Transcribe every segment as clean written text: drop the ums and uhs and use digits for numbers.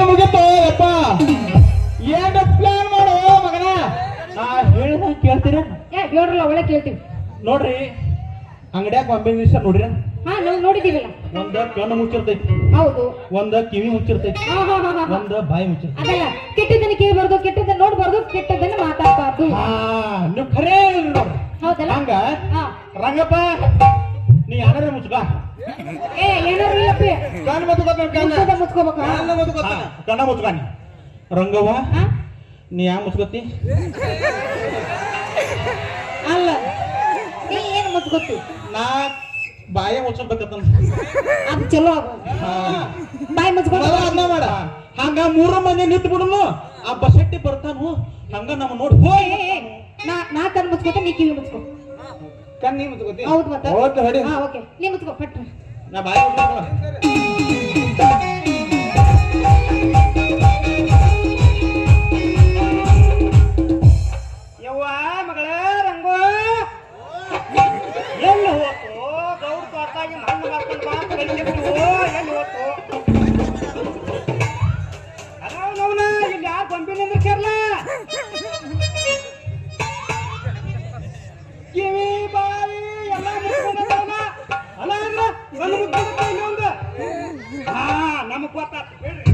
ಮುಗಿತು ಯಪ್ಪ ಏನು ಪ್ಲಾನ್ ಮಾಡು ಮಗನ ನಾ ಹೇಳಿದ ಕೇಳ್ತೀರ ಹೇಳ್ರಲ್ಲ ಒಳ್ಳೆ ಕೇಳ್ತೀವಿ ನೋಡ್ರಿ ಅಂಗಡ್ಯಾಗ ಕಾಂಬಿನೇಷನ್ ನೋಡ್ರಿ ಹಾ ನಾವು ನೋಡಿದೀವಲ್ಲ ಒಂದ ಕಣ್ಣು ಮುಚ್ಚಿರ್ತೈತಿ ಹೌದು ಒಂದ ಕಿವಿ ಮುಚ್ಚಿರ್ತೈತಿ ಒಂದ ಬಾಯಿ ಮುಚ್ಚಿರ್ತೈತಿ ಅದಲ್ಲ ಕೆಟ್ಟದನ್ನ ಕೇಳಬಾರ್ದು ಕೆಟ್ಟದನ್ನ ನೋಡ್ಬಾರ್ದು ಕೆಟ್ಟದನ್ನ ಮಾತಾಡಬಾರ್ದು ನೀವು ಖರೇ ಹೌದಲ್ಲ ಹಂಗ ರಂಗಪ್ಪ ನೀ ಯಾರು ಮುಚ್ಕ ಏನಾರು ಇಲ್ಲಪ್ಪಿ ಕಣ್ಣು ಮುಚ್ಕೋಬೇಕು ಕಣ್ಣ ಮುಚ್ಕಾನಿ ರಂಗವ್ವ ನೀ ಯಾ ಮುಚ್ಕೋತಿ ಅಲ್ಲ ನೀ ಏನು ಮುಚ್ಕೋತಿ ನಾ ಬಾಯ ಮುಚ್ಚಬೇಕತ್ತ ಅದು ಚಲೋ ಬಾಯಿ ಮುಚ್ಕೊಂಡು ಅದನ್ನ ಮಾಡ ಹಂಗ 3 ಮಂದಿ ನಿಂತು ಬಿಡುನು ಆ ಬಸೆಟ್ಟಿ ಬರ್ತಾನು ಹಂಗ ನಮ್ಮ ನೋಡಿ ನಾ ಕಣ್ ಮುಚ್ಕೋತ ನೀ ಕಿವಿ ಮುಚ್ಕೋ ಕಣ್ಣಿ ಮುಚ್ಕೋತಿ ಹೌದು ಮತ್ತೆ ಓಕೆ ಹೊಡಿ ಓಕೆ ನೀ ಮುಚ್ಕೋ ಪಟ್ಟು ನಾ ಬಾಯ ಮುಚ್ಕೋಲ್ಲ ಯವ್ವ ಮಗಳ ರಂಗೋ ಎಲ್ಲಿ ಹೋತು ಗೌಡ ತೋಟಾಗಿ ಮಣ್ಣು ಮಾಡ್ಕೊಂಡು ಮಾತು ಕಲಿಸಿಟ್ಟು ಎಲ್ಲಿ ಹೋತು ಅದವನವನ ಇಲ್ಲಿ ಯಾರು ಗೊಂಬಿನ ಸೇರ್ಲ ಕಿವಿ ಬಾಯಿ ಎಲ್ಲ ಮುಚ್ಕೊಂಡವನ ಅಲ್ಲ ಅಲ್ಲ ಒಂದು ಮುಚ್ಕೊಂಡ ಇನ್ನೊಂದು ನಮಗ್ ಗೊತ್ತಾಗ್ತು ಹೇಳ್ರಿ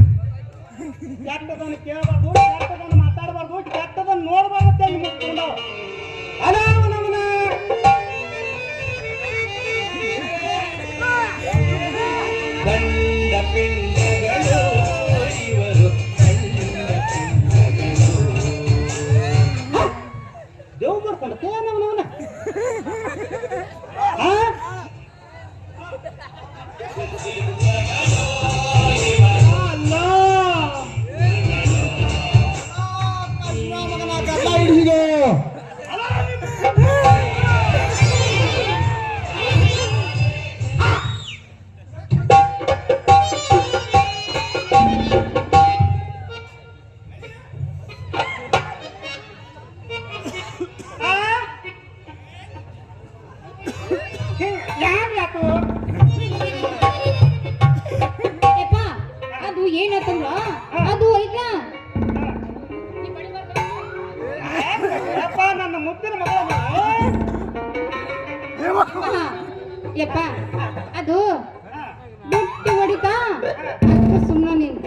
ಕೆಟ್ಟದನ್ನು ಕೇಳಬಾರ್ದು ಕೆಟ್ಟದನ್ನು ಮಾತಾಡಬಾರ್ದು ಕೆಟ್ಟದನ್ನು ನೋಡಬಾರ್ದು ಅಂತ ಮುಚ್ಕೊಂಡವ ಅಲ್ಲ ಅವನವನ ಗಂಡ ಪಿಂಡಗಳು ಇವರು ದೇವ್ ಬರ್ತಾನೆ ಅವನವನ ಅದು ಏನಾಯ್ತಂದ್ರ ಅದು ಇಲ್ಲ ನನ್ನ ಮುದ್ದಿನ ಮಗಳ ಯಪ್ಪ ಅದು ಬಿಟ್ಟು ಹೊಡಿತಾ ಸುಮ್ಮನೆ ನೀನು